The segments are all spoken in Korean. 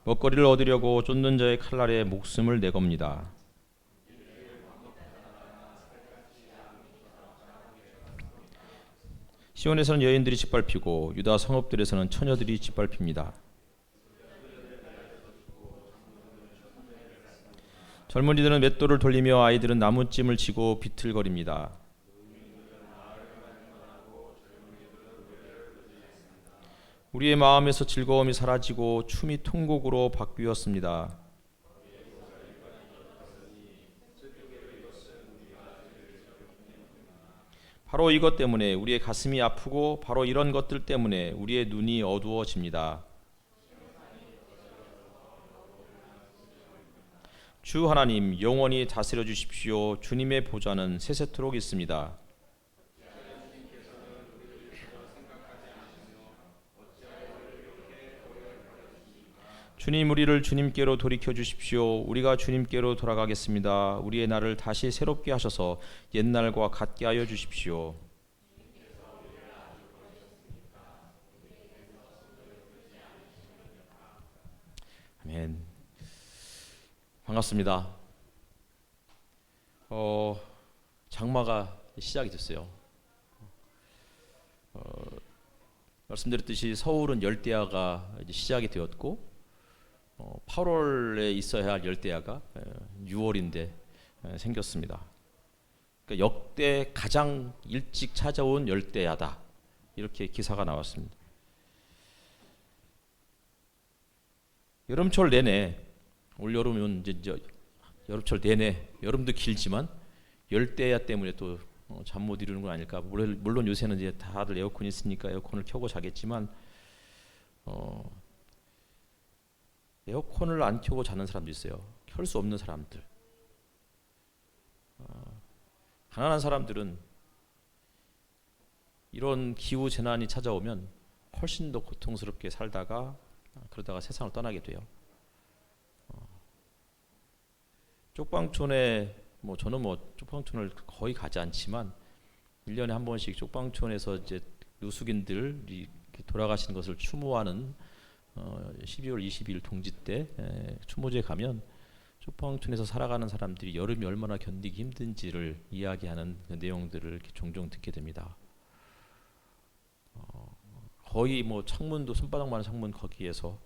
먹거리를 얻으려고 쫓는 자의 칼날에 목숨을 내겁니다. 시온에서는 여인들이 짓밟히고 유다 성읍들에서는 처녀들이 짓밟힙니다. 젊은이들은 맷돌을 돌리며 아이들은 나무찜을 쥐고 비틀거립니다. 우리의 마음에서 즐거움이 사라지고 춤이 통곡으로 바뀌었습니다. 바로 이것 때문에 우리의 가슴이 아프고 바로 이런 것들 때문에 우리의 눈이 어두워집니다. 주 하나님 영원히 다스려 주십시오. 주님의 보좌는 세세토록 있습니다. 주님, 우리를 주님께로 돌이켜 주십시오. 우리가 주님께로 돌아가겠습니다. 우리의 날을 다시 새롭게 하셔서 옛날과 같게 하여 주십시오. 아멘. 반갑습니다. 장마가 시작이 됐어요. 말씀드렸듯이 서울은 열대야가 이제 시작이 되었고 8월에 있어야 할 열대야가 6월인데 생겼습니다. 그러니까 역대 가장 일찍 찾아온 열대야다, 이렇게 기사가 나왔습니다. 여름철 내내, 올 여름은 이제 여름철 내내, 여름도 길지만 열대야 때문에 또 잠 못 이루는 건 아닐까. 물론 요새는 이제 다들 에어컨이 있으니까 에어컨을 켜고 자겠지만 에어컨을 안 켜고 자는 사람도 있어요. 켤 수 없는 사람들. 가난한 사람들은 이런 기후 재난이 찾아오면 훨씬 더 고통스럽게 살다가 그러다가 세상을 떠나게 돼요. 쪽방촌에 저는 쪽방촌을 거의 가지 않지만 1년에 한 번씩 쪽방촌에서 이제 노숙인들이 돌아가신 것을 추모하는 12월 22일 동지 때 추모제에 가면 쪽방촌에서 살아가는 사람들이 여름이 얼마나 견디기 힘든지를 이야기하는 그 내용들을 이렇게 종종 듣게 됩니다. 거의 창문도 손바닥만한 창문 거기에서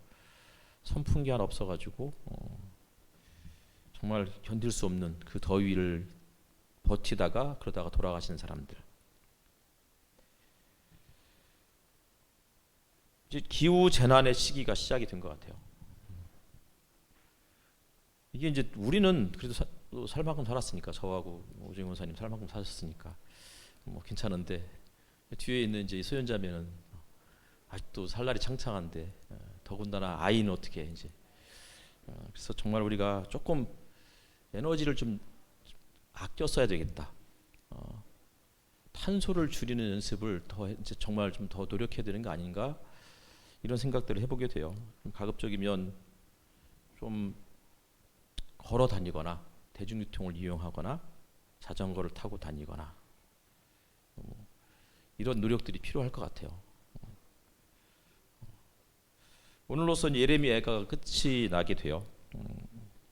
선풍기 하나 없어가지고 정말 견딜 수 없는 그 더위를 버티다가 그러다가 돌아가시는 사람들. 이제 기후 재난의 시기가 시작이 된 것 같아요. 이게 이제 우리는 그래도 살 만큼 살았으니까, 저하고 오정희 원사님 살 만큼 사셨으니까 괜찮은데, 뒤에 있는 이제 소연자매는 아직도 살 날이 창창한데, 더군다나 아이는 어떻게 이제. 그래서 정말 우리가 조금 에너지를 좀 아껴 써야 되겠다. 탄소를 줄이는 연습을 더 이제 정말 좀 더 노력해야 되는 거 아닌가, 이런 생각들을 해보게 돼요. 가급적이면 좀 걸어 다니거나 대중교통을 이용하거나 자전거를 타고 다니거나 이런 노력들이 필요할 것 같아요. 오늘로서는 예레미야 애가가 끝이 나게 돼요.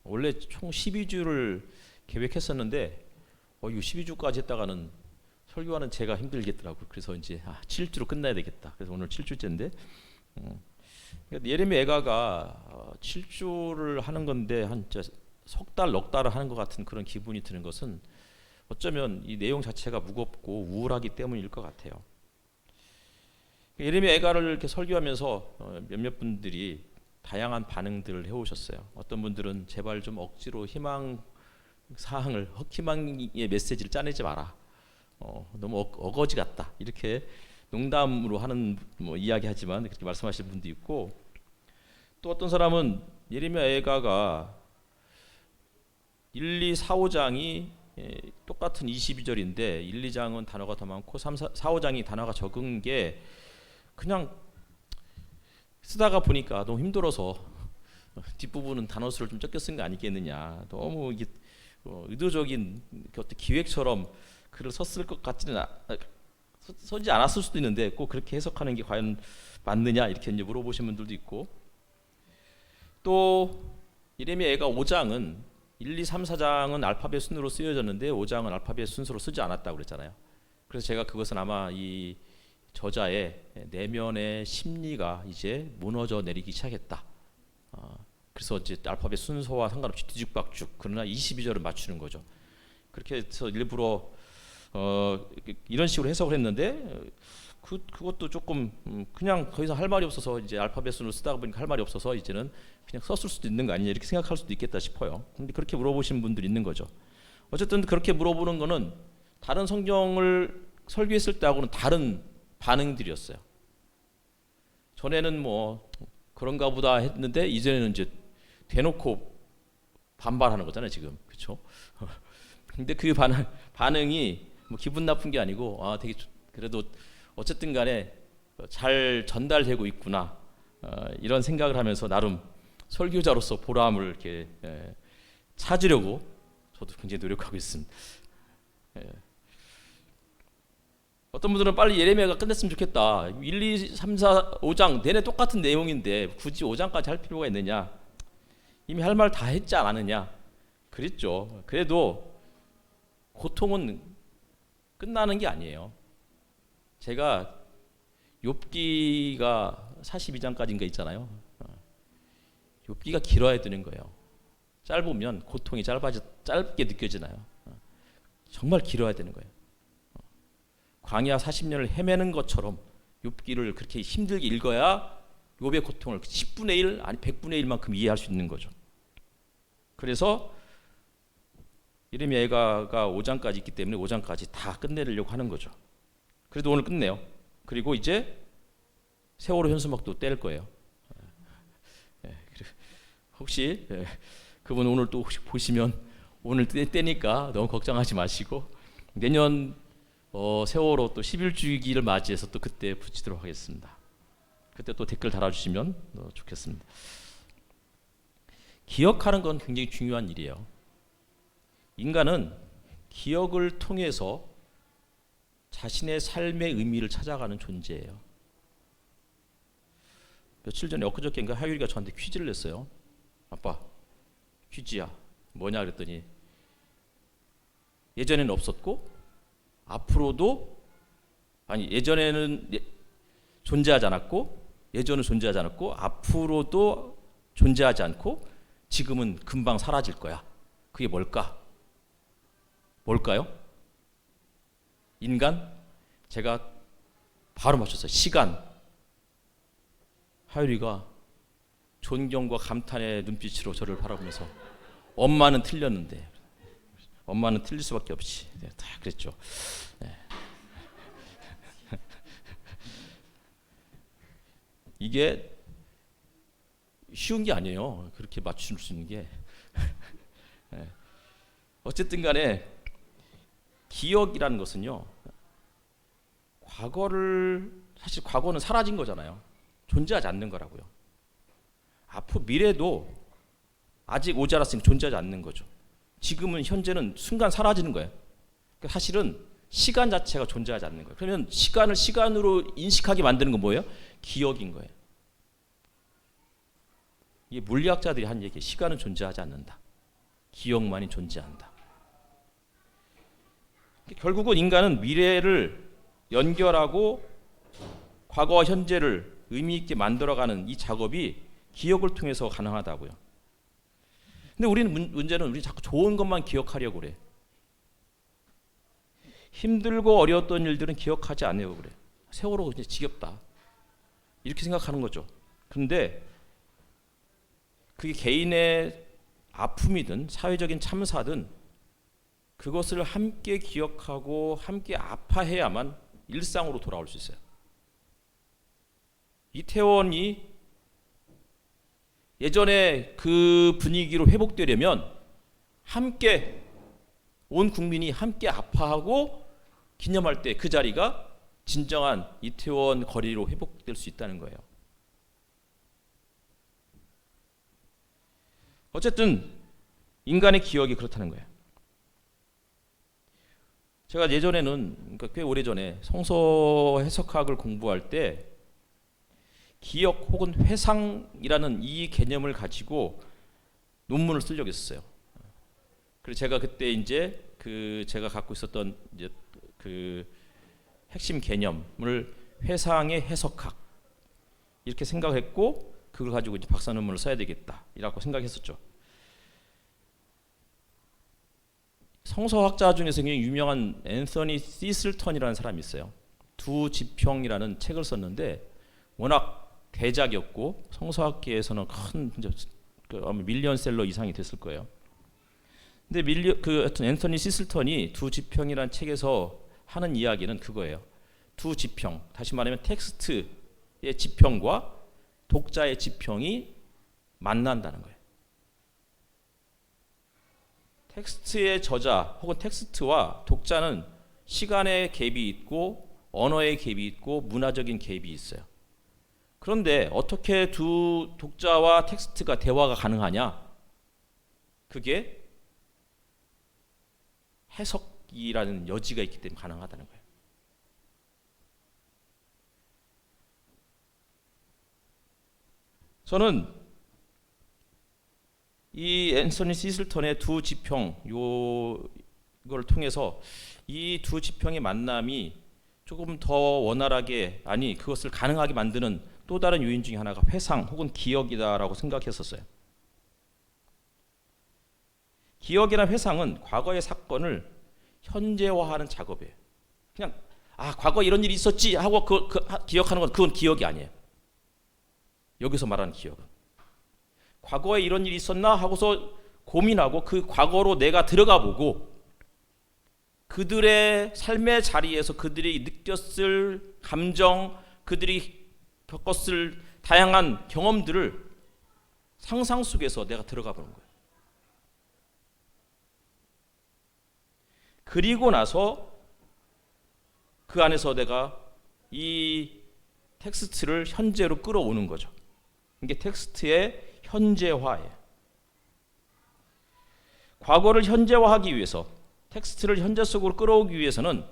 원래 총 12주를 계획했었는데 이거 12주까지 했다가는 설교하는 제가 힘들겠더라고요. 그래서 이제 7주로 끝나야 되겠다. 그래서 오늘 7주째인데 예레미야 애가가 7주를 하는 건데 한 석 달, 넉 달을 하는 것 같은 그런 기분이 드는 것은 어쩌면 이 내용 자체가 무겁고 우울하기 때문일 것 같아요. 예레미야 애가를 이렇게 설교하면서 몇몇 분들이 다양한 반응들을 해오셨어요. 어떤 분들은 제발 좀 억지로 희망 사항을, 희망의 메시지를 짜내지 마라. 너무 어거지 같다. 이렇게 농담으로 하는 이야기하지만 그렇게 말씀하시는 분도 있고, 또 어떤 사람은 예레미야 애가가 1, 2, 4, 5장이 똑같은 22절인데 1, 2장은 단어가 더 많고 3, 4, 5장이 단어가 적은 게 그냥 쓰다가 보니까 너무 힘들어서 뒷부분은 단어 수를 좀 적게 쓴 거 아니겠느냐. 너무 이게 의도적인 어떤 기획처럼 글을 썼을 것 같지는 서지 않았을 수도 있는데 꼭 그렇게 해석하는 게 과연 맞느냐, 이렇게 이제 물어보시는 분들도 있고, 또 예레미야가 5장은 1, 2, 3, 4장은 알파벳 순으로 쓰여졌는데 5장은 알파벳 순서로 쓰지 않았다고 그랬잖아요. 그래서 제가 그것은 아마 이 저자의 내면의 심리가 이제 무너져 내리기 시작했다. 그래서 이제 알파벳 순서와 상관없이 뒤죽박죽 그러나 22절을 맞추는 거죠. 그렇게 해서 일부러 이런 식으로 해석을 했는데 그것도 조금 그냥 더 이상 할 말이 없어서 이제 알파벳 순으로 쓰다가 보니까 할 말이 없어서 이제는 그냥 썼을 수도 있는 거 아니냐 이렇게 생각할 수도 있겠다 싶어요. 근데 그렇게 물어보시는 분들이 있는 거죠. 어쨌든 그렇게 물어보는 거는 다른 성경을 설교했을 때하고는 다른 반응들이었어요. 전에는 뭐 그런가 보다 했는데 이제는 이제 대놓고 반발하는 거잖아요, 지금. 그렇죠? 근데 그 반응이 뭐 기분 나쁜 게 아니고 되게 그래도 어쨌든 간에 잘 전달되고 있구나. 이런 생각을 하면서 나름 설교자로서 보람을 이렇게 찾으려고 저도 굉장히 노력하고 있습니다. 어떤 분들은 빨리 예레미야가 끝냈으면 좋겠다. 1, 2, 3, 4, 5장 내내 똑같은 내용인데 굳이 5장까지 할 필요가 있느냐? 이미 할 말 다 했지 않았느냐? 그랬죠. 그래도 고통은 끝나는 게 아니에요. 제가 욥기가 42장까지인가 있잖아요. 욥기가 길어야 되는 거예요. 짧으면 고통이 짧게 느껴지나요? 정말 길어야 되는 거예요. 광야 40년을 헤매는 것처럼 욥기를 그렇게 힘들게 읽어야 욥의 고통을 10분의 1 아니 100분의 1만큼 이해할 수 있는 거죠. 그래서 예레미야가 5장까지 있기 때문에 5장까지 다 끝내려고 하는 거죠. 그래도 오늘 끝내요. 그리고 이제 세월호 현수막도 뗄 거예요. 혹시 그분 오늘 또 혹시 보시면 오늘 떼니까 너무 걱정하지 마시고 내년 세월호 또 11주기를 맞이해서 또 그때 붙이도록 하겠습니다. 그때 또 댓글 달아주시면 좋겠습니다. 기억하는 건 굉장히 중요한 일이에요. 인간은 기억을 통해서 자신의 삶의 의미를 찾아가는 존재예요. 며칠 전에 엊그저께인가 하율이가 저한테 퀴즈를 냈어요. 아빠, 퀴즈야. 뭐냐 그랬더니 예전에는 없었고 앞으로도 예전에는 존재하지 않았고 예전은 존재하지 않았고 앞으로도 존재하지 않고 지금은 금방 사라질 거야. 그게 뭘까? 뭘까요? 인간? 제가 바로 맞췄어요. 시간. 하율이가 존경과 감탄의 눈빛으로 저를 바라보면서 엄마는 틀렸는데 엄마는 틀릴 수밖에 없이 다 그랬죠. 네. 이게 쉬운 게 아니에요. 그렇게 맞출 수 있는 게. 네. 어쨌든 간에 기억이라는 것은요. 사실 과거는 사라진 거잖아요. 존재하지 않는 거라고요. 앞으로 미래도 아직 오지 않았으니까 존재하지 않는 거죠. 지금은 현재는 순간 사라지는 거예요. 그러니까 사실은 시간 자체가 존재하지 않는 거예요. 그러면 시간을 시간으로 인식하게 만드는 건 뭐예요? 기억인 거예요. 이게 물리학자들이 한 얘기예요. 시간은 존재하지 않는다. 기억만이 존재한다. 결국은 인간은 미래를 연결하고 과거와 현재를 의미 있게 만들어가는 이 작업이 기억을 통해서 가능하다고요. 근데 문제는 우리 자꾸 좋은 것만 기억하려고 그래. 힘들고 어려웠던 일들은 기억하지 않으려고 그래. 세월호 그냥 지겹다. 이렇게 생각하는 거죠. 그런데 그게 개인의 아픔이든 사회적인 참사든 그것을 함께 기억하고 함께 아파해야만 일상으로 돌아올 수 있어요. 이태원이 예전에 그 분위기로 회복되려면 함께 온 국민이 함께 아파하고 기념할 때 그 자리가 진정한 이태원 거리로 회복될 수 있다는 거예요. 어쨌든 인간의 기억이 그렇다는 거예요. 제가 예전에는 그러니까 꽤 오래전에 성서 해석학을 공부할 때 기억 혹은 회상이라는 이 개념을 가지고 논문을 쓰려고 했어요. 그래서 제가 그때 이제 제가 갖고 있었던 이제 그 핵심 개념을 회상의 해석학 이렇게 생각했고, 그걸 가지고 이제 박사 논문을 써야 되겠다라고 생각했었죠. 성서학자 중에서 굉장히 유명한 앤서니 시슬턴이라는 사람이 있어요. 두 지평이라는 책을 썼는데 워낙 대작이었고 성서학계에서는 큰 밀리언셀러 이상이 됐을 거예요. 근데 하여튼 앤서니 시슬턴이 두 지평이라는 책에서 하는 이야기는 그거예요. 두 지평, 다시 말하면 텍스트의 지평과 독자의 지평이 만난다는 거예요. 텍스트의 저자 혹은 텍스트와 독자는 시간의 갭이 있고 언어의 갭이 있고 문화적인 갭이 있어요. 그런데 어떻게 두 독자와 텍스트가 대화가 가능하냐? 그게 해석이라는 여지가 있기 때문에 가능하다는 거예요. 저는 이 앤서니 시슬턴의 두 지평 이걸 통해서 이 두 지평의 만남이 조금 더 원활하게, 아니 그것을 가능하게 만드는 또 다른 요인 중에 하나가 회상 혹은 기억이다라고 생각했었어요. 기억이나 회상은 과거의 사건을 현재화하는 작업이에요. 그냥 과거에 이런 일이 있었지 하고 기억하는 건 그건 기억이 아니에요. 여기서 말하는 기억은 과거에 이런 일이 있었나 하고서 고민하고 그 과거로 내가 들어가 보고 그들의 삶의 자리에서 그들이 느꼈을 감정, 그들이 겪었을 다양한 경험들을 상상 속에서 내가 들어가 보는 거예요. 그리고 나서 그 안에서 내가 이 텍스트를 현재로 끌어오는 거죠. 이게 텍스트의 현재화예요. 과거를 현재화하기 위해서, 텍스트를 현재 속으로 끌어오기 위해서는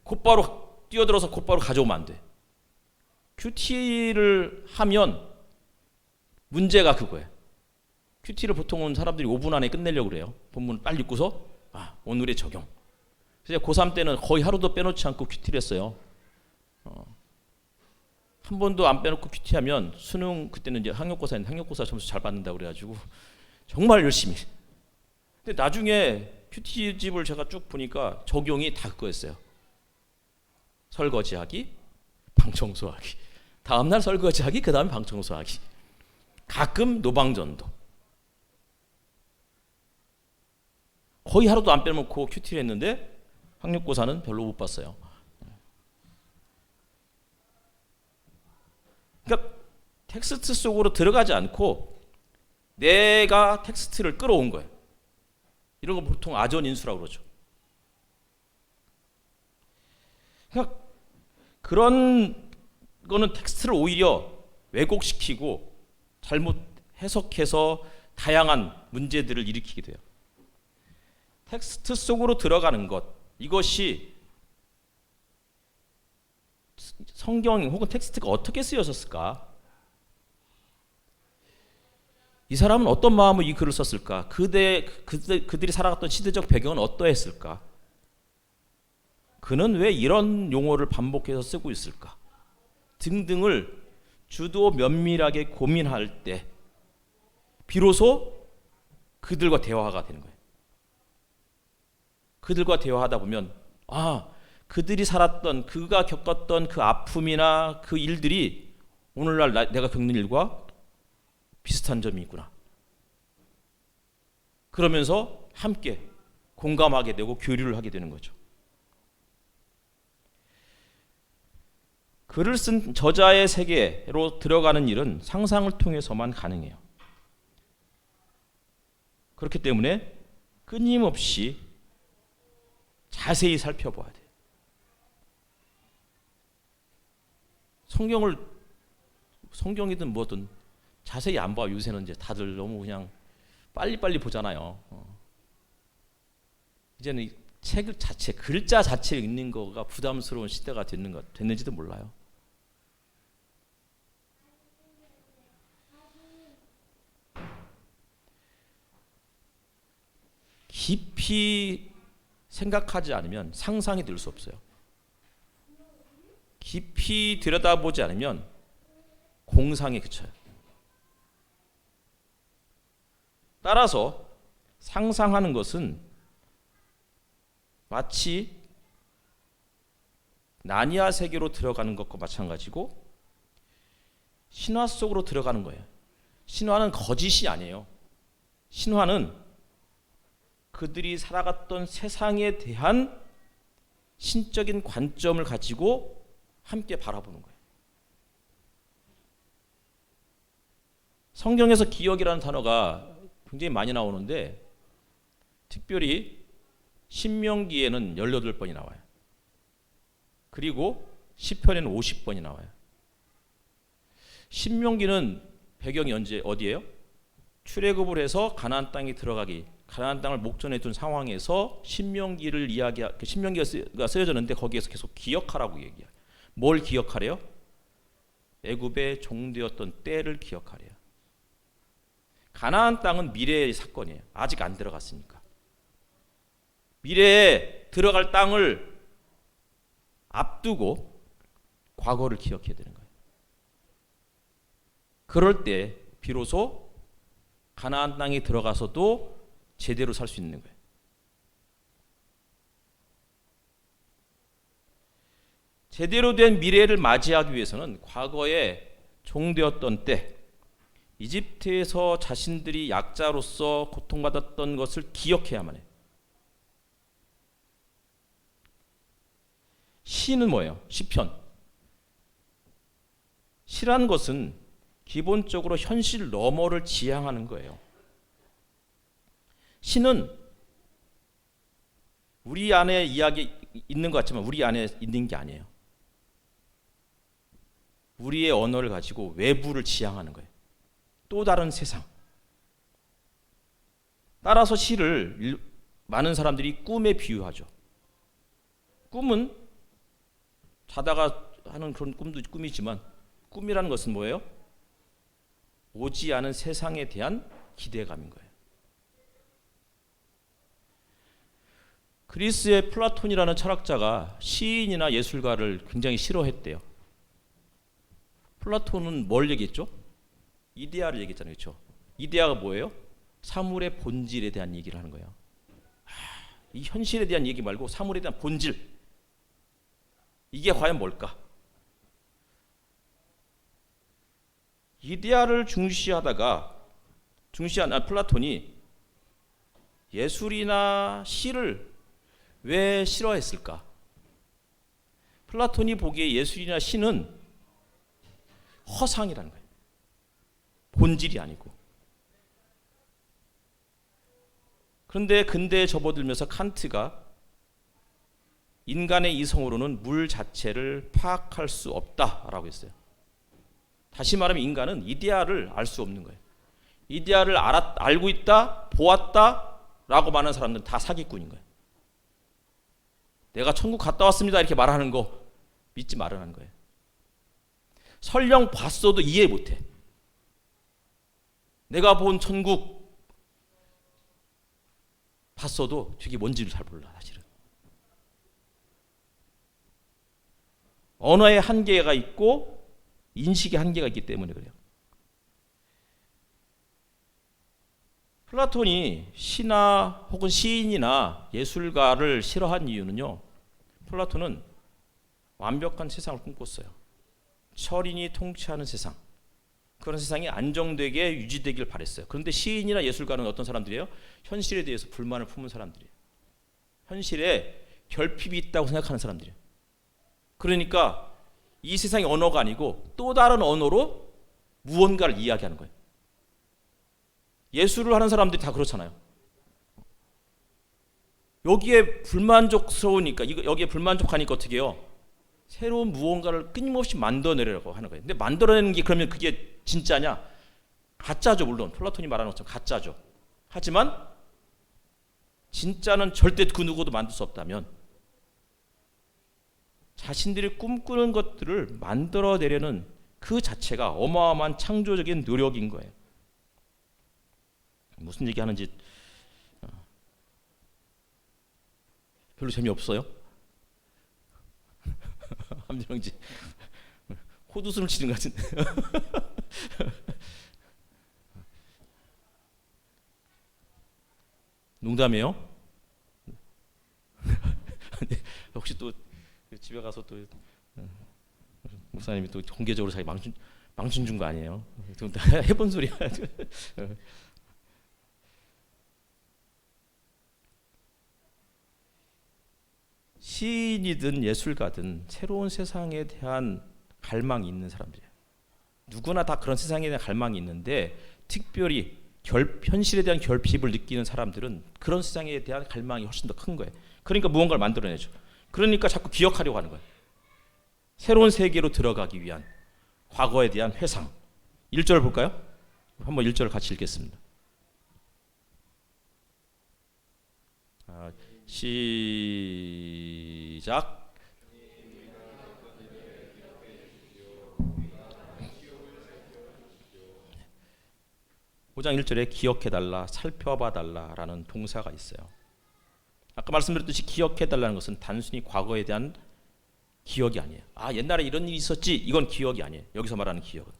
곧바로 뛰어들어서 곧바로 가져오면 안 돼. 큐티를 하면 문제가 그거예요. 큐티를 보통은 사람들이 5분 안에 끝내려고 그래요. 본문을 빨리 읽고서 오늘의 적용. 그래서 고3 때는 거의 하루도 빼놓지 않고 큐티를 했어요. 한 번도 안 빼놓고 큐티하면 수능, 그때는 이제 학력고사인데 학력고사 점수 잘 받는다고 그래가지고 정말 열심히. 근데 나중에 큐티집을 제가 쭉 보니까 적용이 다 그거였어요. 설거지하기, 방청소하기. 다음날 설거지하기, 그 다음에 방청소하기. 가끔 노방전도. 거의 하루도 안 빼놓고 큐티를 했는데 학력고사는 별로 못 봤어요. 그러니까 텍스트 속으로 들어가지 않고 내가 텍스트를 끌어온 거예요. 이런 거 보통 아전인수라고 그러죠. 그러니까 그런 거는 텍스트를 오히려 왜곡시키고 잘못 해석해서 다양한 문제들을 일으키게 돼요. 텍스트 속으로 들어가는 것, 이것이 성경 혹은 텍스트가 어떻게 쓰여졌을까? 이 사람은 어떤 마음으로 이 글을 썼을까? 그들이 살아갔던 시대적 배경은 어떠했을까? 그는 왜 이런 용어를 반복해서 쓰고 있을까? 등등을 주도 면밀하게 고민할 때 비로소 그들과 대화가 되는 거예요. 그들과 대화하다 보면 그들이 살았던, 그가 겪었던 그 아픔이나 그 일들이 오늘날 내가 겪는 일과 비슷한 점이 있구나. 그러면서 함께 공감하게 되고 교류를 하게 되는 거죠. 글을 쓴 저자의 세계로 들어가는 일은 상상을 통해서만 가능해요. 그렇기 때문에 끊임없이 자세히 살펴봐야 돼요. 성경이든 뭐든 자세히 안 봐. 요새는 이제 다들 너무 그냥 빨리빨리 보잖아요. 이제는 책 자체, 글자 자체를 읽는 거가 부담스러운 시대가 됐는지도 몰라요. 깊이 생각하지 않으면 상상이 들 수 없어요. 깊이 들여다보지 않으면 공상에 그쳐요. 따라서 상상하는 것은 마치 나니아 세계로 들어가는 것과 마찬가지고 신화 속으로 들어가는 거예요. 신화는 거짓이 아니에요. 신화는 그들이 살아갔던 세상에 대한 신적인 관점을 가지고 함께 바라보는 거예요. 성경에서 기억이라는 단어가 굉장히 많이 나오는데 특별히 신명기에는 18번이 나와요. 그리고 시편에는 50번이 나와요. 신명기는 배경이 어디예요? 출애굽을 해서 가나안 땅에 들어가기, 가나안 땅을 목전에 둔 상황에서 신명기를 신명기가 쓰여졌는데 거기에서 계속 기억하라고 얘기해요. 뭘 기억하래요? 애굽의 종되었던 때를 기억하래요. 가나안 땅은 미래의 사건이에요. 아직 안 들어갔으니까. 미래에 들어갈 땅을 앞두고 과거를 기억해야 되는 거예요. 그럴 때 비로소 가나안 땅에 들어가서도 제대로 살 수 있는 거예요. 제대로 된 미래를 맞이하기 위해서는 과거에 종되었던 때 이집트에서 자신들이 약자로서 고통받았던 것을 기억해야만 해요. 시는 뭐예요? 시편. 시란 것은 기본적으로 현실 너머를 지향하는 거예요. 시는 우리 안에 이야기 있는 것 같지만 우리 안에 있는 게 아니에요. 우리의 언어를 가지고 외부를 지향하는 거예요. 또 다른 세상. 따라서 시를 많은 사람들이 꿈에 비유하죠. 꿈은 자다가 하는 그런 꿈도 꿈이지만 꿈이라는 것은 뭐예요? 오지 않은 세상에 대한 기대감인 거예요. 그리스의 플라톤이라는 철학자가 시인이나 예술가를 굉장히 싫어했대요. 플라톤은 뭘 얘기했죠? 이데아를 얘기했잖아요. 그렇죠? 이데아가 뭐예요? 사물의 본질에 대한 얘기를 하는 거예요. 이 현실에 대한 얘기 말고 사물에 대한 본질. 이게 과연 뭘까? 이데아를 중시하다가 플라톤이 예술이나 시를 왜 싫어했을까? 플라톤이 보기에 예술이나 시는 허상이라는 거예요. 본질이 아니고. 그런데 근대에 접어들면서 칸트가 인간의 이성으로는 물 자체를 파악할 수 없다라고 했어요. 다시 말하면 인간은 이데아를 알 수 없는 거예요. 이데아를 알고 있다, 보았다라고 말하는 사람들은 다 사기꾼인 거예요. 내가 천국 갔다 왔습니다 이렇게 말하는 거 믿지 말라는 거예요. 설령 봤어도 이해 못해. 내가 본 천국 봤어도 저게 뭔지를 잘 몰라 사실은. 언어의 한계가 있고 인식의 한계가 있기 때문에 그래요. 플라톤이 시나 혹은 시인이나 예술가를 싫어한 이유는요. 플라톤은 완벽한 세상을 꿈꿨어요. 철인이 통치하는 세상. 그런 세상이 안정되게 유지되길 바랬어요. 그런데 시인이나 예술가는 어떤 사람들이에요? 현실에 대해서 불만을 품은 사람들이에요. 현실에 결핍이 있다고 생각하는 사람들이에요. 그러니까 이 세상의 언어가 아니고 또 다른 언어로 무언가를 이야기하는 거예요. 예술을 하는 사람들이 다 그렇잖아요. 여기에 불만족스러우니까 여기에 불만족하니까 어떻게 해요? 새로운 무언가를 끊임없이 만들어내려고 하는 거예요. 근데 만들어내는 게 그러면 그게 진짜냐? 가짜죠. 물론 플라톤이 말하는 것처럼 가짜죠. 하지만 진짜는 절대 그 누구도 만들 수 없다면 자신들이 꿈꾸는 것들을 만들어내려는 그 자체가 어마어마한 창조적인 노력인 거예요. 무슨 얘기하는지 별로 재미없어요? 함정지 호두숨을 치는 것 같은데. 농담이에요? 혹시 또 집에 가서 또 목사님이 또 공개적으로 자기 망친 준 거 아니에요? 해본 소리야. 시인이든 예술가든 새로운 세상에 대한 갈망이 있는 사람들이에요. 누구나 다 그런 세상에 대한 갈망이 있는데 특별히 현실에 대한 결핍을 느끼는 사람들은 그런 세상에 대한 갈망이 훨씬 더 큰 거예요. 그러니까 무언가를 만들어내죠. 그러니까 자꾸 기억하려고 하는 거예요. 새로운 세계로 들어가기 위한 과거에 대한 회상. 1절 볼까요? 한번 1절 같이 읽겠습니다. 시작. 5장 1절에 기억해달라, 살펴봐달라라는 동사가 있어요. 아까 말씀드렸듯이 기억해달라는 것은 단순히 과거에 대한 기억이 아니에요. 옛날에 이런 일이 있었지, 이건 기억이 아니에요. 여기서 말하는 기억은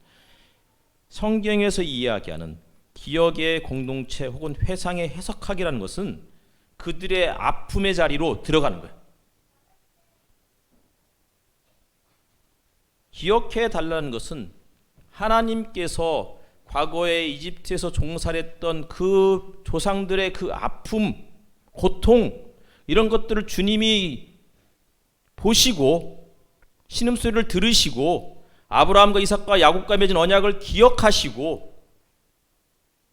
성경에서 이야기하는 기억의 공동체 혹은 회상의 해석학이라는 것은 그들의 아픔의 자리로 들어가는 거예요. 기억해달라는 것은 하나님께서 과거에 이집트에서 종살했던 그 조상들의 그 아픔, 고통 이런 것들을 주님이 보시고 신음소리를 들으시고 아브라함과 이삭과 야곱과 맺은 언약을 기억하시고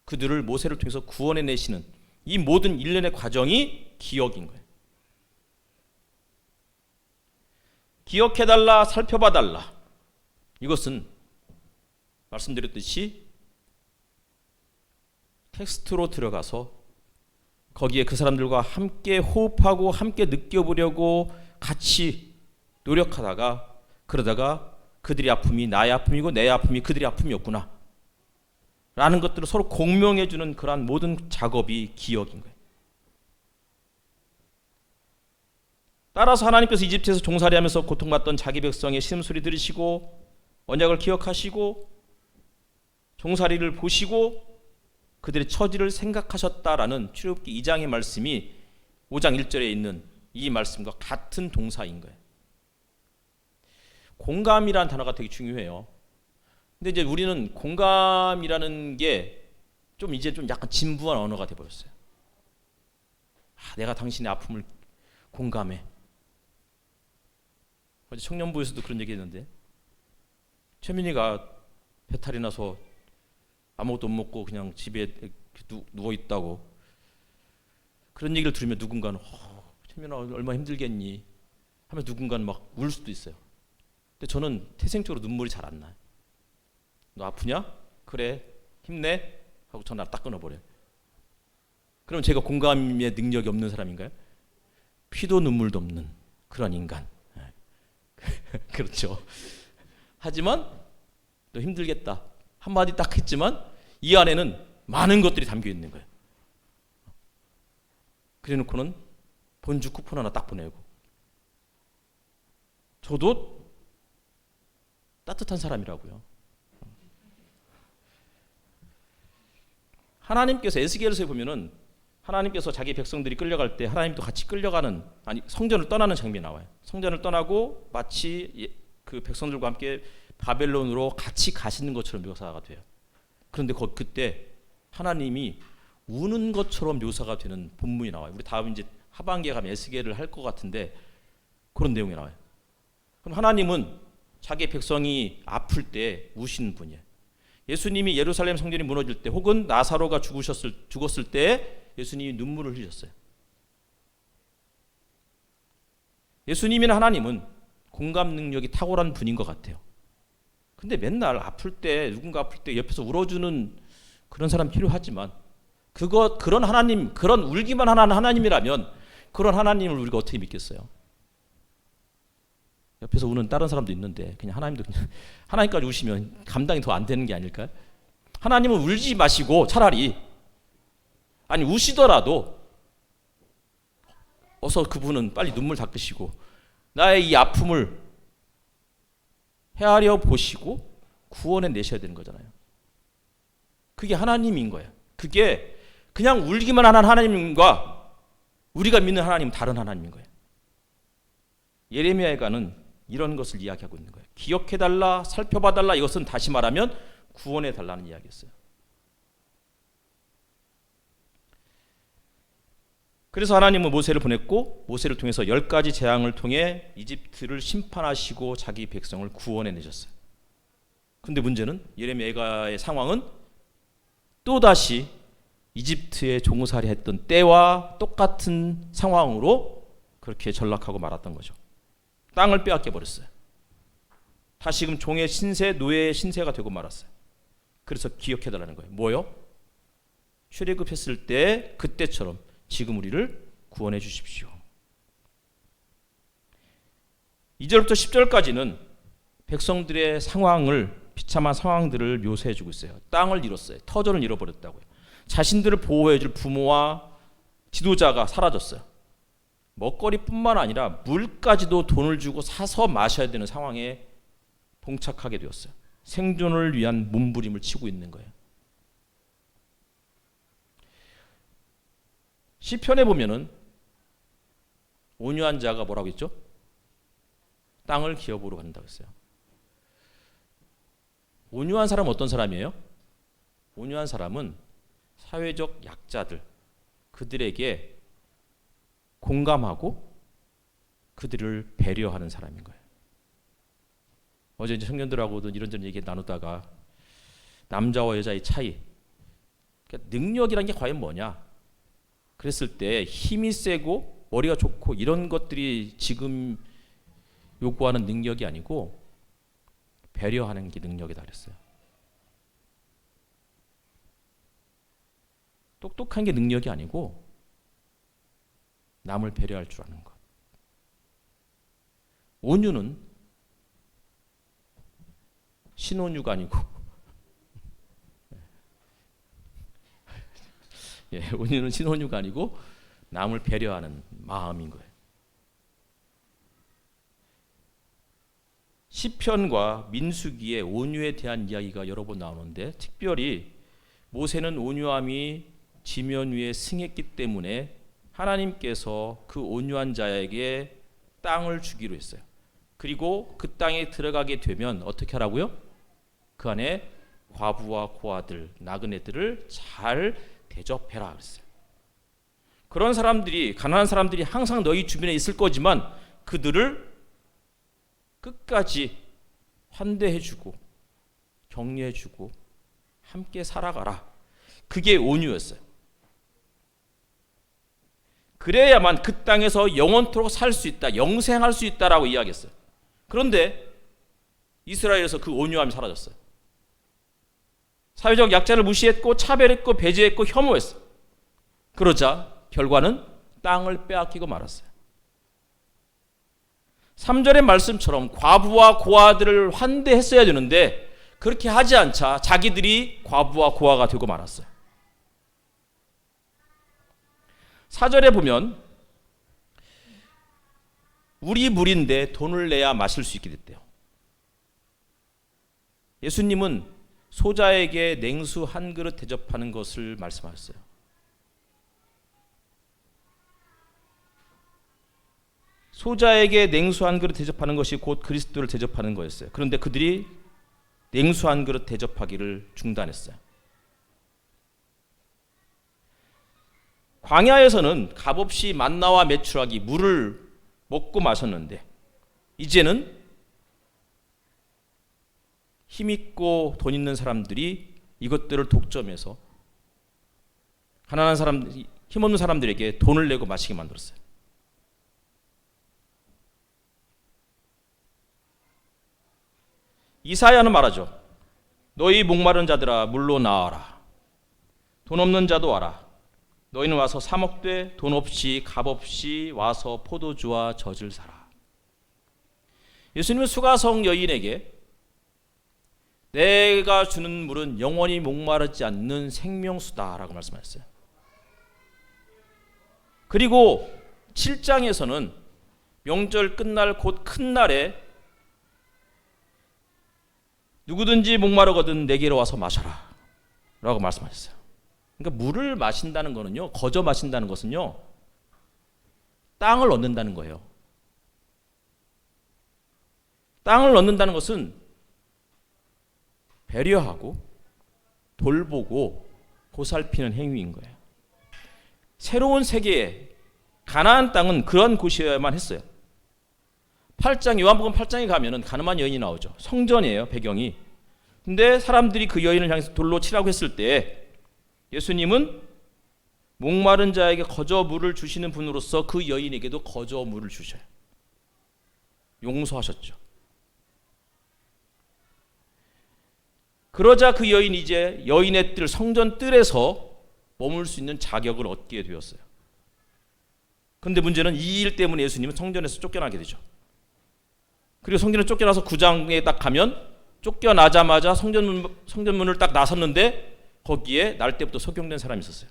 그들을 모세를 통해서 구원해내시는 이 모든 일련의 과정이 기억인 거예요. 기억해달라, 살펴봐달라. 이것은 말씀드렸듯이 텍스트로 들어가서 거기에 그 사람들과 함께 호흡하고 함께 느껴보려고 같이 노력하다가 그러다가 그들의 아픔이 나의 아픔이고 내 아픔이 그들의 아픔이었구나 라는 것들을 서로 공명해주는 그러한 모든 작업이 기억인 거예요. 따라서 하나님께서 이집트에서 종살이하면서 고통받던 자기 백성의 신음소리 들으시고 언약을 기억하시고 종살이를 보시고 그들의 처지를 생각하셨다라는 출애굽기 2장의 말씀이 5장 1절에 있는 이 말씀과 같은 동사인 거예요. 공감이라는 단어가 되게 중요해요. 근데 이제 우리는 공감이라는 게 이제 좀 약간 진부한 언어가 돼 버렸어요. 내가 당신의 아픔을 공감해. 어제 청년부에서도 그런 얘기 했는데 최민희가 배탈이 나서 아무것도 못 먹고 그냥 집에 누워 있다고 그런 얘기를 들으면 누군가는 최민아 얼마나 힘들겠니 하면 누군가는 막 울 수도 있어요. 근데 저는 태생적으로 눈물이 잘 안 나요. 너 아프냐? 그래 힘내 하고 전화 딱 끊어버려요. 그럼 제가 공감의 능력이 없는 사람인가요? 피도 눈물도 없는 그런 인간. 그렇죠. 하지만 너 힘들겠다 한마디 딱 했지만 이 안에는 많은 것들이 담겨 있는 거예요. 그래 놓고는 본주 쿠폰 하나 딱 보내고 저도 따뜻한 사람이라고요. 하나님께서 에스겔서에 보면은 하나님께서 자기 백성들이 끌려갈 때 하나님도 같이 끌려가는 성전을 떠나는 장면이 나와요. 성전을 떠나고 마치 그 백성들과 함께 바벨론으로 같이 가시는 것처럼 묘사가 돼요. 그런데 그때 하나님이 우는 것처럼 묘사가 되는 본문이 나와요. 우리 다음 이제 하반기에 가면 에스겔을 할 것 같은데 그런 내용이 나와요. 그럼 하나님은 자기 백성이 아플 때 우시는 분이에요. 예수님이 예루살렘 성전이 무너질 때 혹은 나사로가 죽었을 때 예수님이 눈물을 흘리셨어요. 예수님이나 하나님은 공감 능력이 탁월한 분인 것 같아요. 근데 맨날 아플 때 누군가 아플 때 옆에서 울어주는 그런 사람 필요하지만 그런 하나님, 그런 울기만 하는 하나님이라면 그런 하나님을 우리가 어떻게 믿겠어요? 옆에서 우는 다른 사람도 있는데 그냥 하나님도 그냥 하나님까지 우시면 감당이 더 안 되는 게 아닐까요? 하나님은 울지 마시고 차라리 우시더라도 어서 그분은 빨리 눈물 닦으시고 나의 이 아픔을 헤아려 보시고 구원해 내셔야 되는 거잖아요. 그게 하나님인 거예요. 그게 그냥 울기만 하는 하나님과 우리가 믿는 하나님은 다른 하나님인 거예요. 예레미야가는 이런 것을 이야기하고 있는 거예요. 기억해달라, 살펴봐달라. 이것은 다시 말하면 구원해달라는 이야기였어요. 그래서 하나님은 모세를 보냈고 모세를 통해서 10가지 재앙을 통해 이집트를 심판하시고 자기 백성을 구원해 내셨어요. 근데 문제는 예레미야의 상황은 또다시 이집트에 종살이 했던 때와 똑같은 상황으로 그렇게 전락하고 말았던 거죠. 땅을 빼앗겨 버렸어요. 다시금 종의 신세, 노예의 신세가 되고 말았어요. 그래서 기억해달라는 거예요. 뭐요? 출애굽했을 때 그때처럼 지금 우리를 구원해 주십시오. 2절부터 10절까지는 백성들의 상황을, 비참한 상황들을 묘사해 주고 있어요. 땅을 잃었어요. 터전을 잃어버렸다고요. 자신들을 보호해 줄 부모와 지도자가 사라졌어요. 먹거리뿐만 아니라 물까지도 돈을 주고 사서 마셔야 되는 상황에 봉착하게 되었어요. 생존을 위한 몸부림을 치고 있는 거예요. 시편에 보면은 온유한 자가 뭐라고 했죠? 땅을 기업으로 갖는다고 했어요. 온유한 사람은 어떤 사람이에요? 온유한 사람은 사회적 약자들, 그들에게 공감하고 그들을 배려하는 사람인 거예요. 어제 이제 청년들하고도 이런저런 얘기 나누다가 남자와 여자의 차이, 그러니까 능력이란 게 과연 뭐냐? 그랬을 때 힘이 세고 머리가 좋고 이런 것들이 지금 요구하는 능력이 아니고 배려하는 게 능력이다 그랬어요. 똑똑한 게 능력이 아니고 남을 배려할 줄 아는 것. 온유는 신온유가 아니고 온유는 신온유가 아니고 남을 배려하는 마음인 거예요. 시편과 민수기에 온유에 대한 이야기가 여러 번 나오는데 특별히 모세는 온유함이 지면 위에 승했기 때문에 하나님께서 그 온유한 자에게 땅을 주기로 했어요. 그리고 그 땅에 들어가게 되면 어떻게 하라고요? 그 안에 과부와 고아들, 나그네들을 잘 대접해라 그랬어요. 그런 사람들이, 가난한 사람들이 항상 너희 주변에 있을 거지만 그들을 끝까지 환대해주고 격려해주고 함께 살아가라. 그게 온유였어요. 그래야만 그 땅에서 영원토록 살 수 있다, 영생할 수 있다라고 이야기했어요. 그런데 이스라엘에서 그 온유함이 사라졌어요. 사회적 약자를 무시했고 차별했고 배제했고 혐오했어요. 그러자 결과는 땅을 빼앗기고 말았어요. 3절의 말씀처럼 과부와 고아들을 환대했어야 되는데 그렇게 하지 않자 자기들이 과부와 고아가 되고 말았어요. 4절에 보면 우리 물인데 돈을 내야 마실 수 있게 됐대요. 예수님은 소자에게 냉수 한 그릇 대접하는 것을 말씀하셨어요. 소자에게 냉수 한 그릇 대접하는 것이 곧 그리스도를 대접하는 거였어요. 그런데 그들이 냉수 한 그릇 대접하기를 중단했어요. 광야에서는 값없이 만나와 메추라기 물을 먹고 마셨는데 이제는 힘있고 돈 있는 사람들이 이것들을 독점해서 가난한 사람, 힘없는 사람들에게 돈을 내고 마시게 만들었어요. 이사야는 말하죠. 너희 목마른 자들아 물로 나와라. 돈 없는 자도 와라. 너희는 와서 사 먹되 돈 없이 값 없이 와서 포도주와 젖을 사라. 예수님은 수가성 여인에게 내가 주는 물은 영원히 목마르지 않는 생명수다라고 말씀하셨어요. 그리고 7장에서는 명절 끝날 곧 큰 날에 누구든지 목마르거든 내게로 와서 마셔라 라고 말씀하셨어요. 그러니까 물을 마신다는 거는요, 거저 마신다는 것은요, 땅을 얻는다는 거예요. 땅을 얻는다는 것은 배려하고 돌보고 보살피는 행위인 거예요. 새로운 세계에 가나안 땅은 그런 곳이어야만 했어요. 8장, 요한복음 8장에 가면은 가늠한 여인이 나오죠. 성전이에요, 배경이. 근데 사람들이 그 여인을 향해서 돌로 치라고 했을 때 예수님은 목마른 자에게 거저 물을 주시는 분으로서 그 여인에게도 거저 물을 주셔요. 용서하셨죠. 그러자 그 여인이 이제 여인의 뜰, 성전 뜰에서 머물 수 있는 자격을 얻게 되었어요. 그런데 문제는 이 일 때문에 예수님은 성전에서 쫓겨나게 되죠. 그리고 성전에 쫓겨나서 구장에 딱 가면 쫓겨나자마자 성전문을 딱 나섰는데 거기에 날 때부터 소경된 사람이 있었어요.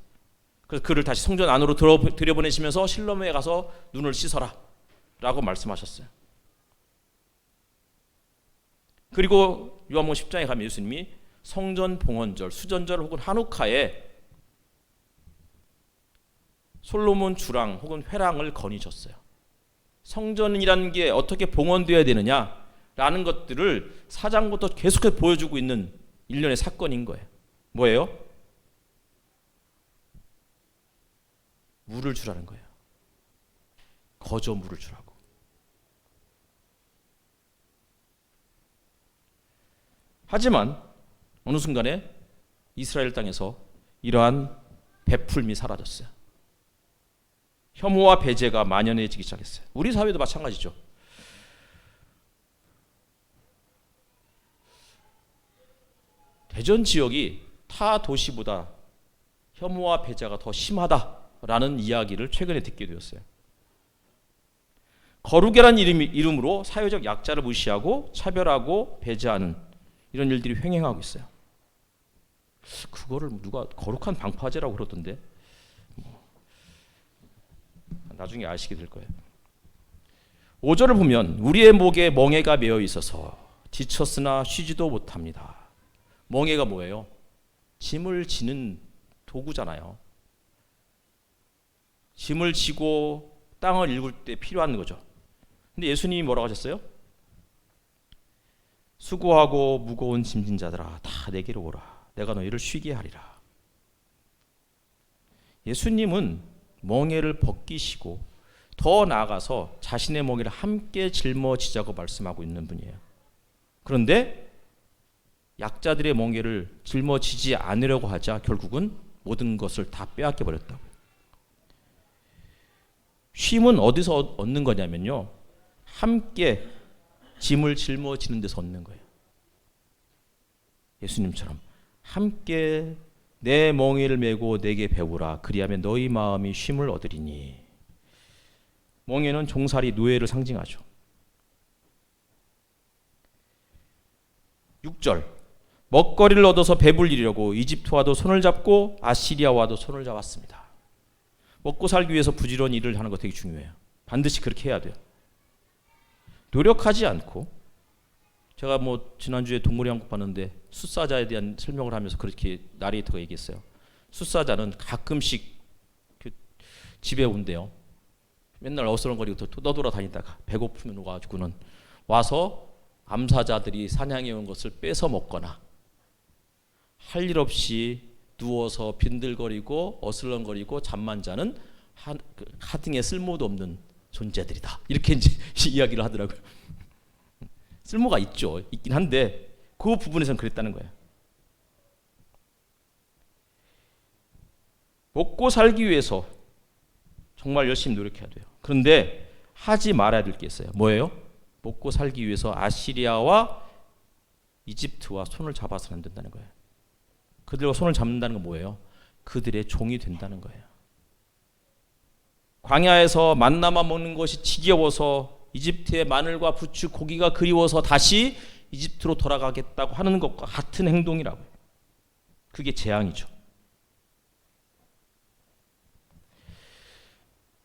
그래서 그를 다시 성전 안으로 들여보내시면서 실로암에 가서 눈을 씻어라 라고 말씀하셨어요. 그리고 요한복음 10장에 가면 예수님이 성전 봉헌절, 수전절 혹은 한우카에 솔로몬 주랑 혹은 회랑을 건의셨어요. 성전이라는 게 어떻게 봉헌되어야 되느냐라는 것들을 사장부터 계속해서 보여주고 있는 일련의 사건인 거예요. 뭐예요? 물을 주라는 거예요. 거저 물을 주라고. 하지만 어느 순간에 이스라엘 땅에서 이러한 베풀미 사라졌어요. 혐오와 배제가 만연해지기 시작했어요. 우리 사회도 마찬가지죠. 대전 지역이 타 도시보다 혐오와 배제가 더 심하다라는 이야기를 최근에 듣게 되었어요. 거룩이라는 이름으로 사회적 약자를 무시하고 차별하고 배제하는 이런 일들이 횡행하고 있어요. 그거를 누가 거룩한 방파제라고 그러던데 나중에 아시게 될 거예요. 5절을 보면 우리의 목에 멍에가 매어 있어서 지쳤으나 쉬지도 못합니다. 멍에가 뭐예요? 짐을 지는 도구잖아요. 짐을 지고 땅을 일굴 때 필요한 거죠. 근데 예수님이 뭐라고 하셨어요? 수고하고 무거운 짐진 자들아 다 내게로 오라. 내가 너희를 쉬게 하리라. 예수님은 멍에를 벗기시고 더 나아가서 자신의 멍에를 함께 짊어지자고 말씀하고 있는 분이에요. 그런데 약자들의 멍에를 짊어지지 않으려고 하자 결국은 모든 것을 다 빼앗겨 버렸다고요. 쉼은 어디서 얻는 거냐면요, 함께 짐을 짊어지는 데서 얻는 거예요. 예수님처럼 함께 내 멍에를 메고 내게 배우라. 그리하면 너희 마음이 쉼을 얻으리니. 멍에는 종살이 노예를 상징하죠. 6절 먹거리를 얻어서 배불리려고 이집트와도 손을 잡고 아시리아와도 손을 잡았습니다. 먹고 살기 위해서 부지런히 일을 하는 거 되게 중요해요. 반드시 그렇게 해야 돼요. 노력하지 않고, 제가 지난주에 동물의 왕국 봤는데 숫사자에 대한 설명을 하면서 그렇게 나레이터가 얘기했어요. 숫사자는 가끔씩 집에 온대요. 맨날 어슬렁거리고 떠돌아다니다가 배고프면 와가지고는 와서 암사자들이 사냥해 온 것을 뺏어 먹거나 할 일 없이 누워서 빈들거리고 어슬렁거리고 잠만 자는 하등의 쓸모도 없는 존재들이다. 이렇게 이제 이야기를 하더라고요. 쓸모가 있긴 한데 그 부분에서는 그랬다는 거예요. 먹고 살기 위해서 정말 열심히 노력해야 돼요. 그런데 하지 말아야 될 게 있어요. 뭐예요? 먹고 살기 위해서 아시리아와 이집트와 손을 잡아서는 안 된다는 거예요. 그들과 손을 잡는다는 건 뭐예요? 그들의 종이 된다는 거예요. 광야에서 만나만 먹는 것이 지겨워서 이집트의 마늘과 부추, 고기가 그리워서 다시 이집트로 돌아가겠다고 하는 것과 같은 행동이라고요. 그게 재앙이죠.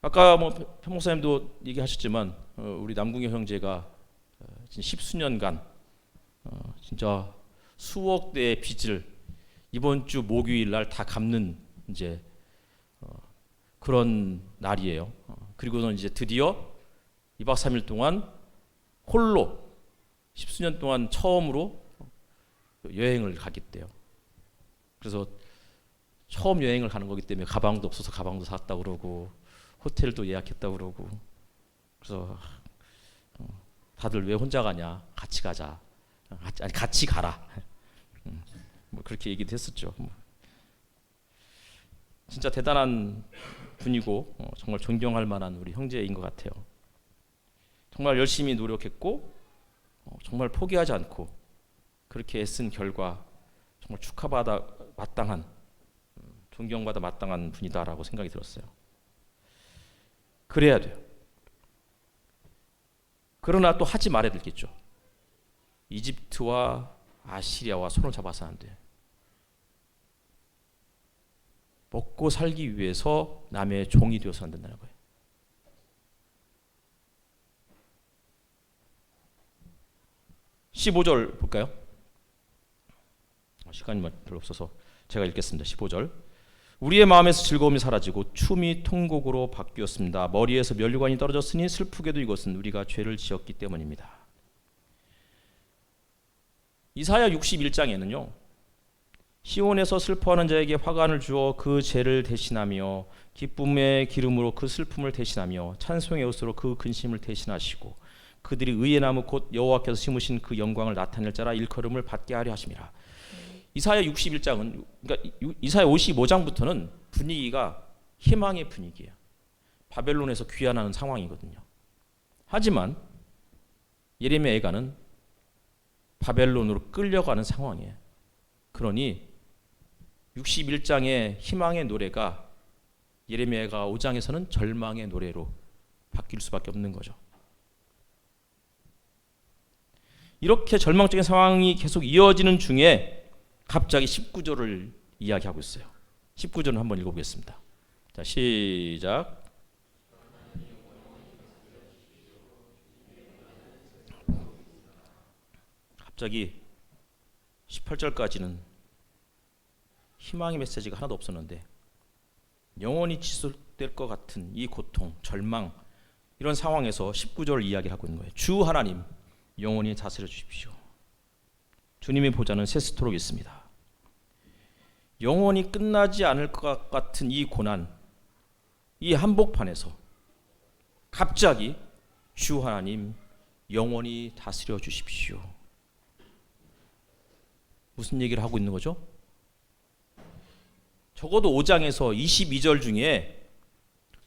아까 뭐 편 목사님도 얘기하셨지만 우리 남궁현 형제가 십수년간 진짜 수억 대의 빚을 이번 주 목요일 날 다 갚는 이제 그런 날이에요. 그리고는 이제 드디어 2박 3일 동안 홀로 십수년 동안 처음으로 여행을 가겠대요. 그래서 처음 여행을 가는 거기 때문에 가방도 없어서 가방도 샀다고 그러고 호텔도 예약했다고 그러고, 그래서 다들 왜 혼자 가냐, 같이 가자, 아니 같이 가라, 뭐 그렇게 얘기도 했었죠. 진짜 대단한 분이고 정말 존경할 만한 우리 형제인 것 같아요. 정말 열심히 노력했고 정말 포기하지 않고 그렇게 애쓴 결과 정말 축하받아 마땅한, 존경받아 마땅한 분이다라고 생각이 들었어요. 그래야 돼요. 그러나 또 하지 말아야 되겠죠. 이집트와 아시리아와 손을 잡아서 안 돼. 먹고 살기 위해서 남의 종이 되어서 안 된다는 거예요. (15절) 볼까요? 시간이 별로 없어서 제가 읽겠습니다. 15절. 우리의 마음에서 즐거움이 사라지고 춤이 통곡으로 바뀌었습니다. 머리에서 면류관이 떨어졌으니 슬프게도 이것은 우리가 죄를 지었기 때문입니다. 이사야 61장에는요. 시온에서 슬퍼하는 자에게 화관을 주어 그 죄를 대신하며 기쁨의 기름으로 그 슬픔을 대신하며 찬송의 옷으로 그 근심을 대신하시고 그들이 의의 나무 곧 여호와께서 심으신 그 영광을 나타낼 자라 일컬음을 받게 하려 하심이라. 이사야 61장은, 그러니까 이사야 55장부터는 분위기가 희망의 분위기예요. 바벨론에서 귀환하는 상황이거든요. 하지만 예레미야 애가는 바벨론으로 끌려가는 상황이에요. 그러니 61장의 희망의 노래가 예레미야가 5장에서는 절망의 노래로 바뀔 수밖에 없는 거죠. 이렇게 절망적인 상황이 계속 이어지는 중에 갑자기 19절을 이야기하고 있어요. 19절은 한번 읽어보겠습니다. 자, 시작. 갑자기 18절까지는 희망의 메시지가 하나도 없었는데 영원히 지속될 것 같은 이 고통, 절망, 이런 상황에서 19절 이야기를 하고 있는 거예요. 주 하나님 영원히 다스려 주십시오. 주님의 보좌는 세스토록 있습니다. 영원히 끝나지 않을 것 같은 이 고난, 이 한복판에서 갑자기 주 하나님 영원히 다스려 주십시오. 무슨 얘기를 하고 있는 거죠? 적어도 5장에서 22절 중에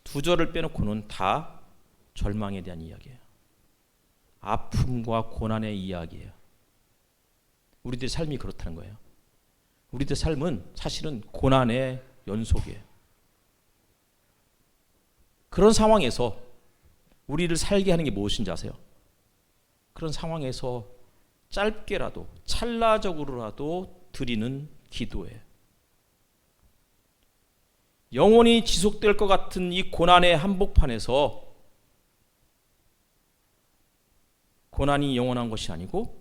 2절을 빼놓고는 다 절망에 대한 이야기예요. 아픔과 고난의 이야기예요. 우리들의 삶이 그렇다는 거예요. 우리들의 삶은 사실은 고난의 연속이에요. 그런 상황에서 우리를 살게 하는 게 무엇인지 아세요? 그런 상황에서 짧게라도 찰나적으로라도 드리는 기도예요. 영원히 지속될 것 같은 이 고난의 한복판에서 고난이 영원한 것이 아니고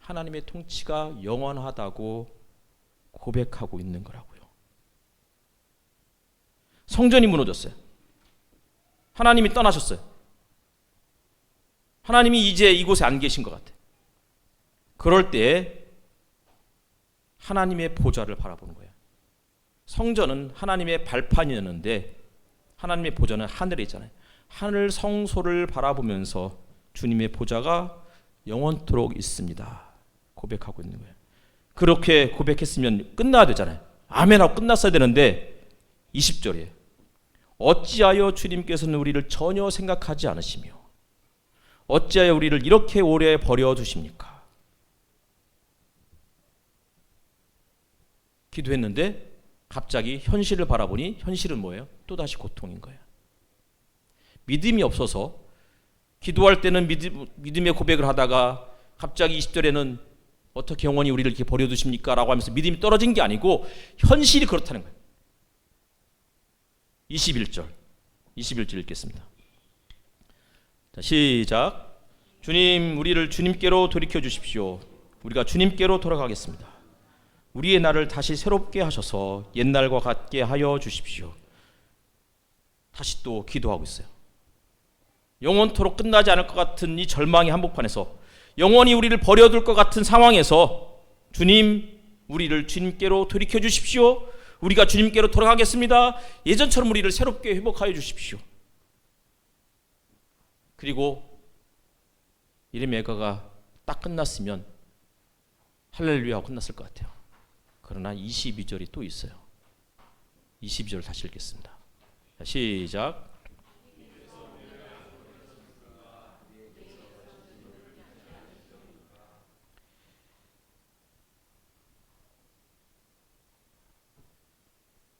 하나님의 통치가 영원하다고 고백하고 있는 거라고요. 성전이 무너졌어요. 하나님이 떠나셨어요. 하나님이 이제 이곳에 안 계신 것 같아요. 그럴 때 하나님의 보좌를 바라보는 거예요. 성전은 하나님의 발판이었는데 하나님의 보좌는 하늘에 있잖아요. 하늘 성소를 바라보면서 주님의 보좌가 영원토록 있습니다. 고백하고 있는 거예요. 그렇게 고백했으면 끝나야 되잖아요. 아멘하고 끝났어야 되는데 20절이에요. 어찌하여 주님께서는 우리를 전혀 생각하지 않으시며 어찌하여 우리를 이렇게 오래 버려두십니까? 기도했는데 갑자기 현실을 바라보니 현실은 뭐예요? 또다시 고통인 거예요. 믿음이 없어서 기도할 때는 믿음의 고백을 하다가 갑자기 20절에는 어떻게 영원히 우리를 이렇게 버려두십니까? 라고 하면서 믿음이 떨어진 게 아니고 현실이 그렇다는 거예요. 21절 21절 읽겠습니다. 자, 시작. 주님, 우리를 주님께로 돌이켜 주십시오. 우리가 주님께로 돌아가겠습니다. 우리의 날을 다시 새롭게 하셔서 옛날과 같게 하여 주십시오. 다시 또 기도하고 있어요. 영원토록 끝나지 않을 것 같은 이 절망의 한복판에서, 영원히 우리를 버려둘 것 같은 상황에서, 주님, 우리를 주님께로 돌이켜 주십시오. 우리가 주님께로 돌아가겠습니다. 예전처럼 우리를 새롭게 회복하여 주십시오. 그리고 예레미야가 딱 끝났으면 할렐루야하고 끝났을 것 같아요. 그러나 22절이 또 있어요. 22절 다시 읽겠습니다. 자, 시작.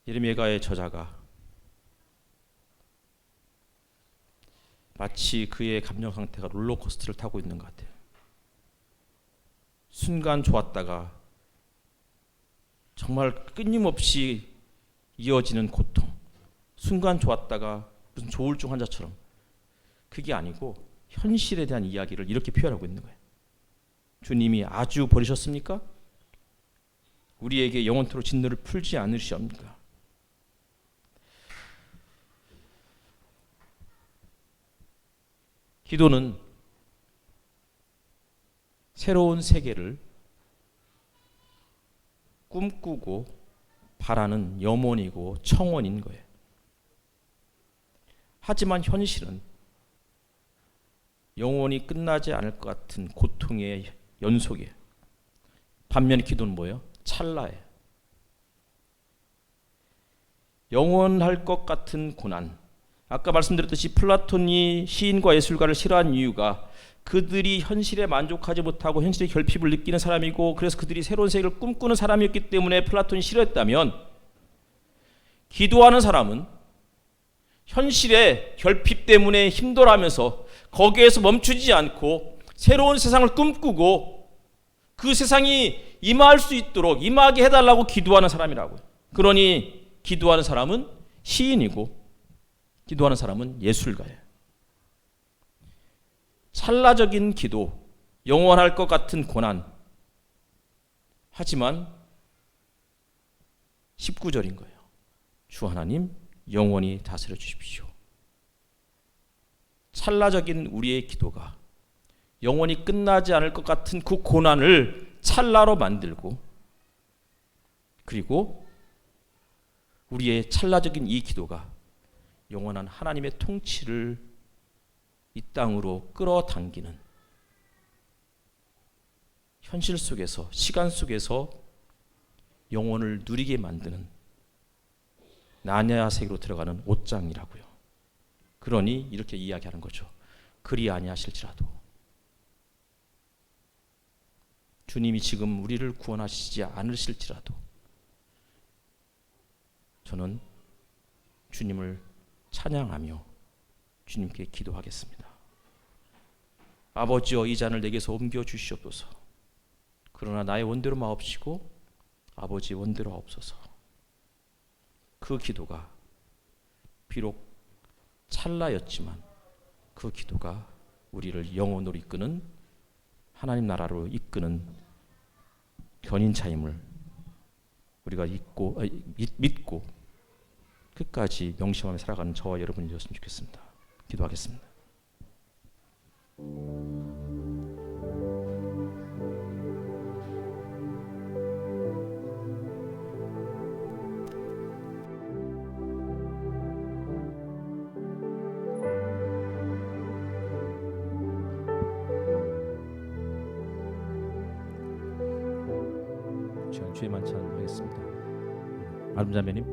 예레미야의 저자가 마치 그의 감정 상태가 롤러코스터를 타고 있는 것 같아요. 순간 좋았다가 정말 끊임없이 이어지는 고통, 순간 좋았다가 무슨 조울증 환자처럼, 그게 아니고 현실에 대한 이야기를 이렇게 표현하고 있는 거예요. 주님이 아주 버리셨습니까? 우리에게 영원토록 진노를 풀지 않으시옵니까? 기도는 새로운 세계를 꿈꾸고 바라는 염원이고 청원인 거예요. 하지만 현실은 영원히 끝나지 않을 것 같은 고통의 연속이에요. 반면에 기도는 뭐예요? 찰나예요. 영원할 것 같은 고난. 아까 말씀드렸듯이 플라톤이 시인과 예술가를 싫어한 이유가 그들이 현실에 만족하지 못하고 현실의 결핍을 느끼는 사람이고, 그래서 그들이 새로운 세계를 꿈꾸는 사람이었기 때문에 플라톤이 싫어했다면, 기도하는 사람은 현실의 결핍 때문에 힘들어하면서 거기에서 멈추지 않고 새로운 세상을 꿈꾸고 그 세상이 임할 수 있도록 임하게 해달라고 기도하는 사람이라고요. 그러니 기도하는 사람은 시인이고 기도하는 사람은 예술가예요. 찰나적인 기도, 영원할 것 같은 고난. 하지만 19절인 거예요. 주 하나님 영원히 다스려 주십시오. 찰나적인 우리의 기도가 영원히 끝나지 않을 것 같은 그 고난을 찰나로 만들고, 그리고 우리의 찰나적인 이 기도가 영원한 하나님의 통치를 이 땅으로 끌어당기는, 현실 속에서, 시간 속에서 영혼을 누리게 만드는 나냐 세계로 들어가는 옷장이라고요. 그러니 이렇게 이야기하는 거죠. 그리 아니하실지라도, 주님이 지금 우리를 구원하시지 않으실지라도 저는 주님을 찬양하며 주님께 기도하겠습니다. 아버지여, 이 잔을 내게서 옮겨 주시옵소서. 그러나 나의 원대로 마옵시고 아버지 원대로 하옵소서. 그 기도가 비록 찰나였지만 그 기도가 우리를 영원으로 이끄는, 하나님 나라로 이끄는 견인차임을 우리가 믿고 끝까지 명심하며 살아가는 저와 여러분이 되었으면 좋겠습니다. 기도하겠습니다. 주의 만찬 하겠습니다. 아름자매님.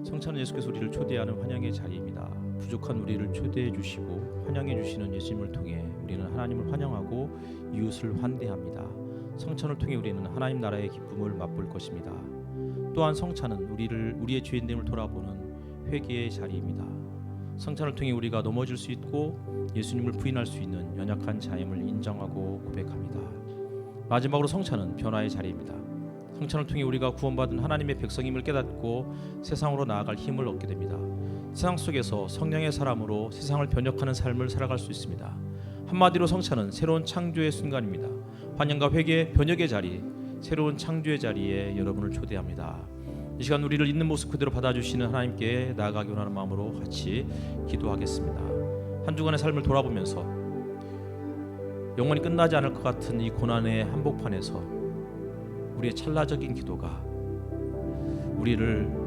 성찬은 예수께서 우리를 초대하는 환영의 자리입니다. 부족한 우리를 초대해 주시고 환영해 주시는 예수님을 통해 우리는 하나님을 환영하고 이웃을 환대합니다. 성찬을 통해 우리는 하나님 나라의 기쁨을 맛볼 것입니다. 또한 성찬은 우리의 죄인됨을 돌아보는 회개의 자리입니다. 성찬을 통해 우리가 넘어질 수 있고 예수님을 부인할 수 있는 연약한 자임을 인정하고 고백합니다. 마지막으로 성찬은 변화의 자리입니다. 성찬을 통해 우리가 구원받은 하나님의 백성임을 깨닫고 세상으로 나아갈 힘을 얻게 됩니다. 세상 속에서 성령의 사람으로 세상을 변혁하는 삶을 살아갈 수 있습니다. 한마디로 성찬은 새로운 창조의 순간입니다. 환영과 회개, 변혁의 자리, 새로운 창조의 자리에 여러분을 초대합니다. 이 시간 우리를 있는 모습 그대로 받아주시는 하나님께 나아가기 원하는 마음으로 같이 기도하겠습니다. 한 주간의 삶을 돌아보면서 영원히 끝나지 않을 것 같은 이 고난의 한복판에서 우리의 찰나적인 기도가 우리를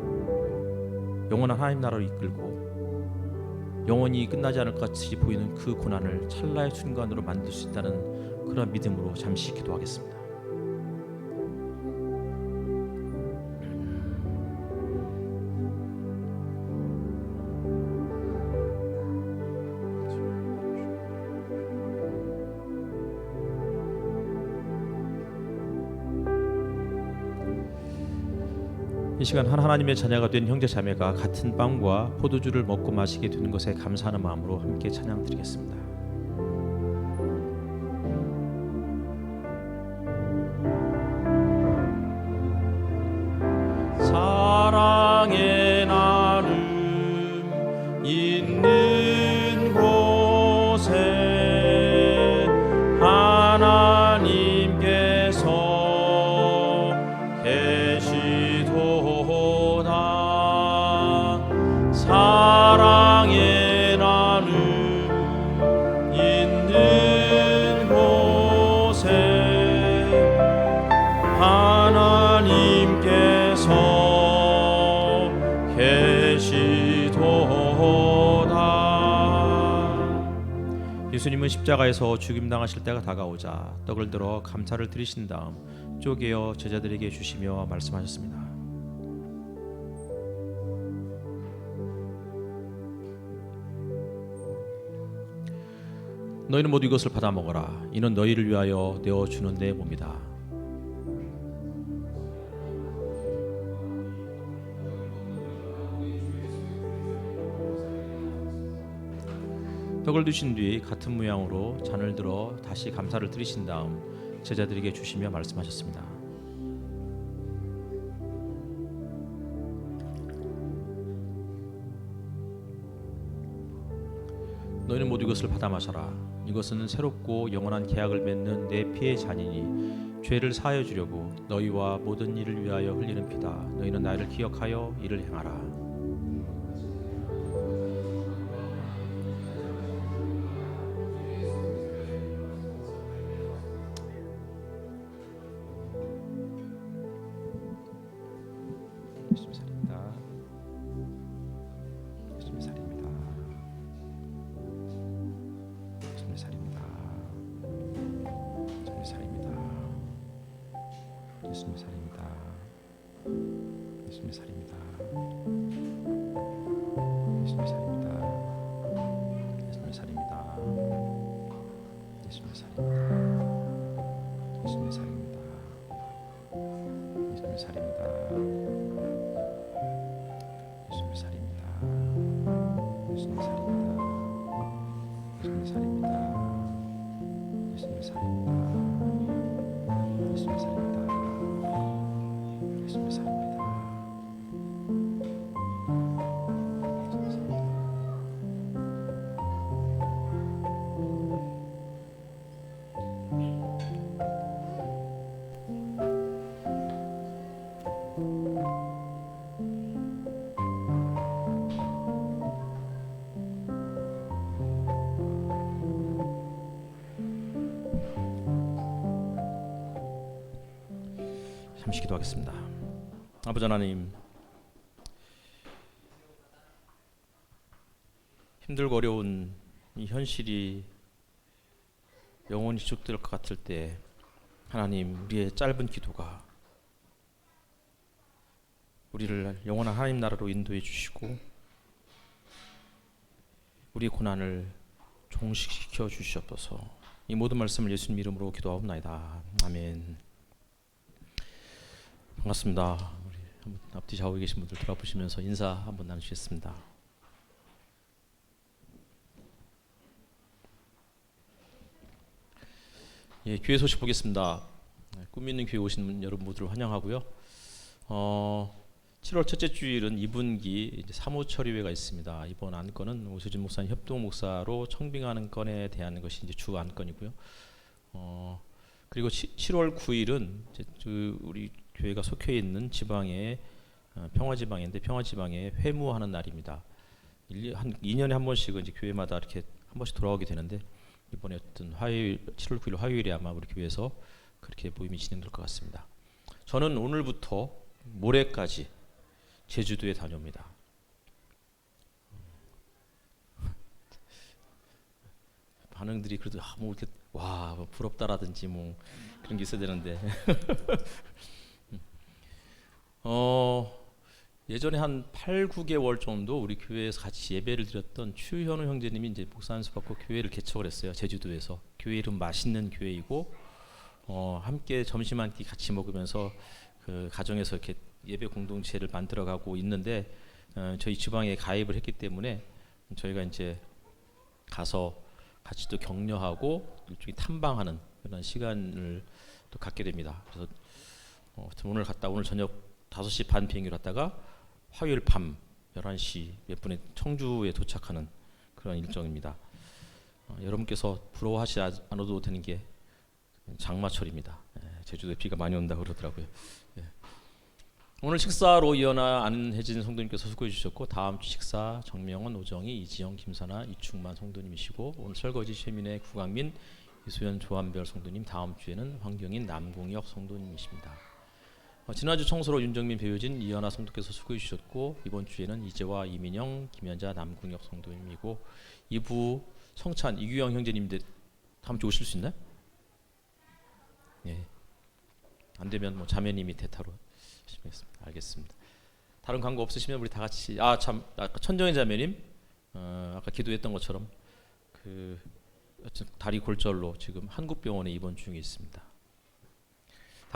영원한 하나님 나라로 이끌고 영원히 끝나지 않을 것 같이 보이는 그 고난을 찰나의 순간으로 만들 수 있다는 그런 믿음으로 잠시 기도하겠습니다. 이 시간 하나님의 자녀가 된 형제 자매가 같은 빵과 포도주를 먹고 마시게 되는 것에 감사하는 마음으로 함께 찬양드리겠습니다. 사랑의 나눔 있는 곳에 하나님께서 계시도다. 사랑의 나눔 있는 곳에 하나님께서 계시도다. 예수님은 십자가에서 죽임당하실 때가 다가오자 떡을 들어 감사를 드리신 다음 쪼개어 제자들에게 주시며 말씀하셨습니다. 너희는 모두 이것을 받아 먹어라. 이는 너희를 위하여 내어주는 내 몸이다. 떡을 드신 뒤 같은 모양으로 잔을 들어 다시 감사를 드리신 다음 제자들에게 주시며 말씀하셨습니다. 너희는 모두 이것을 받아 마셔라. 이것은 새롭고 영원한 계약을 맺는 내 피의 잔이니 죄를 사하여 주려고 너희와 모든 일을 위하여 흘리는 피다. 너희는 나를 기억하여 이를 행하라. 예수님 살입니다. 예수님 살입니다. 예수님 살입니다. 예수님 살입니다. 예수님 살입니다. 예수님 살입니다. 예수님 살입니다. 예수님 살입니다. 예수님 살입니다. 예수님 살입니다. 예수님 살입니다. 예수님 살입니다. 예수님 살입니다. 예수님 살입니다. 예수님 살입니다. 예수님 살입니다. 예수님 살입니다. 잠시 기도하겠습니다. 아버지 하나님, 힘들고 어려운 이 현실이 영원히 지속될 것 같을 때 하나님, 우리의 짧은 기도가 우리를 영원한 하나님 나라로 인도해 주시고 우리의 고난을 종식시켜 주시옵소서. 이 모든 말씀을 예수님 이름으로 기도하옵나이다. 아멘. 반갑습니다. 우리 앞뒤 좌우에 계신 분들 돌아보시면서 인사 한번 나누시겠습니다. 예, 교회 소식 보겠습니다. 꿈 있는 교회 오신 여러분 모두를 환영하고요. 7월 첫째 주일은 2분기 이제 사무처리회가 있습니다. 이번 안건은 오세진 목사님 협동 목사로 청빙하는 건에 대한 것이 이제 주 안건이고요. 그리고 7월 9일은 이제 우리 교회가 속해 있는 지방의 평화지방인데 평화지방에 회무하는 날입니다. 한 2년에 한 번씩은 이제 교회마다 이렇게 한 번씩 돌아오게 되는데 이번에 어떤 화요일 7월 9일 화요일에 아마 우리 교회에서 그렇게 모임이 진행될 것 같습니다. 저는 오늘부터 모레까지 제주도에 다녀옵니다. 반응들이 그래도 뭐 이렇게 와 부럽다라든지 뭐 그런 게 있어야 되는데 예전에 한 8, 9개월 정도 우리 교회에서 같이 예배를 드렸던 추현우 형제님이 이제 목사 안수 받고 교회를 개척을 했어요. 제주도에서. 교회 이름 맛있는 교회이고 함께 점심 한 끼 같이 먹으면서 그 가정에서 이렇게 예배 공동체를 만들어가고 있는데 저희 지방에 가입을 했기 때문에 저희가 이제 가서 같이 또 격려하고 일종의 탐방하는 그런 시간을 또 갖게 됩니다. 그래서 오늘 저녁 5시 반 비행기로 갔다가 화요일 밤 11시 몇 분에 청주에 도착하는 그런 일정입니다. 여러분께서 부러워하지 않아도 되는 게 장마철입니다. 제주도에 비가 많이 온다고 그러더라고요. 오늘 식사로 이현아 안혜진 성도님께서 수고해 주셨고 다음 주 식사 정명원, 오정희, 이지영, 김선아, 이충만 성도님이시고 오늘 설거지 최민혜, 구강민, 이소연, 조한별 성도님, 다음 주에는 황경인, 남궁혁 성도님이십니다. 지난주 청소로 윤정민, 배효진, 이현아 성도께서 수고해 주셨고 이번 주에는 이재화, 이민영, 김현자, 남궁혁 성도님이고 2부 성찬, 이규영 형제님들 다음 주 오실 수 있나요? 예. 안 되면 뭐 자매님이 대타로 하시겠습니다. 알겠습니다. 다른 광고 없으시면 우리 다 같이 아까 천정희 자매님 아까 기도했던 것처럼 그 다리 골절로 지금 한국병원에 입원 중에 있습니다. 다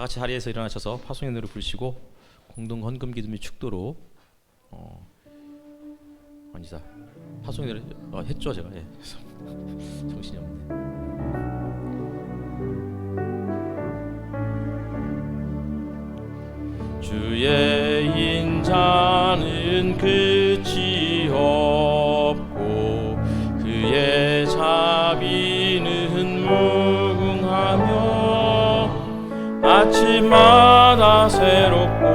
같이 자리에서 일어나셔서 파송의 노래 부르시고 공동 헌금 기도 및 축도로 아니다 파송의 노래 했죠 제가 예. 정신이 없네. 주의 인자는 끝이 없고 그의 자비는 무궁하며 아침마다 새롭고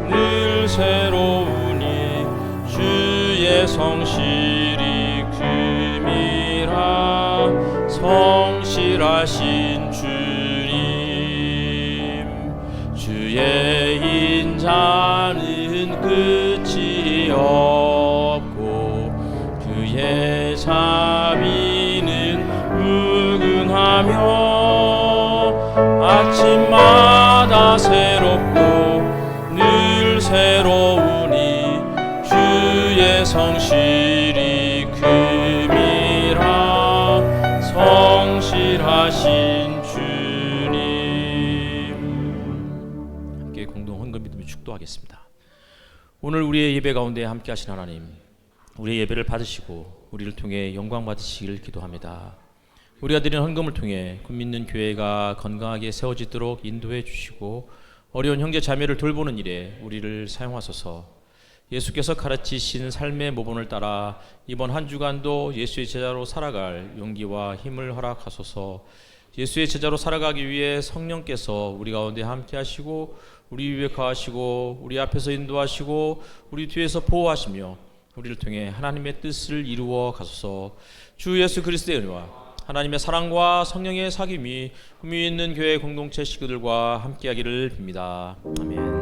늘 새로우니 주의 성실이 금이라 성실하신 주님 주의 인자는 끝이 없고 그의 자비는 무궁하며 아침마다 새롭고 늘 새로우니 주의 성실이 금이라 성실하신 축도하겠습니다. 오늘 우리의 예배 가운데 함께 하신 하나님, 우리의 예배를 받으시고 우리를 통해 영광 받으시기를 기도합니다. 우리가 드리는 헌금을 통해 꿈 있는 교회가 건강하게 세워지도록 인도해 주시고 어려운 형제 자매를 돌보는 일에 우리를 사용하소서. 예수께서 가르치신 삶의 모본을 따라 이번 한 주간도 예수의 제자로 살아갈 용기와 힘을 허락하소서. 예수의 제자로 살아가기 위해 성령께서 우리 가운데 함께 하시고 우리 위에 거하시고 우리 앞에서 인도하시고 우리 뒤에서 보호하시며 우리를 통해 하나님의 뜻을 이루어 가소서. 주 예수 그리스도의 은혜와 하나님의 사랑과 성령의 사귐이 꿈이 있는 교회 공동체 식구들과 함께하기를 빕니다. 아멘.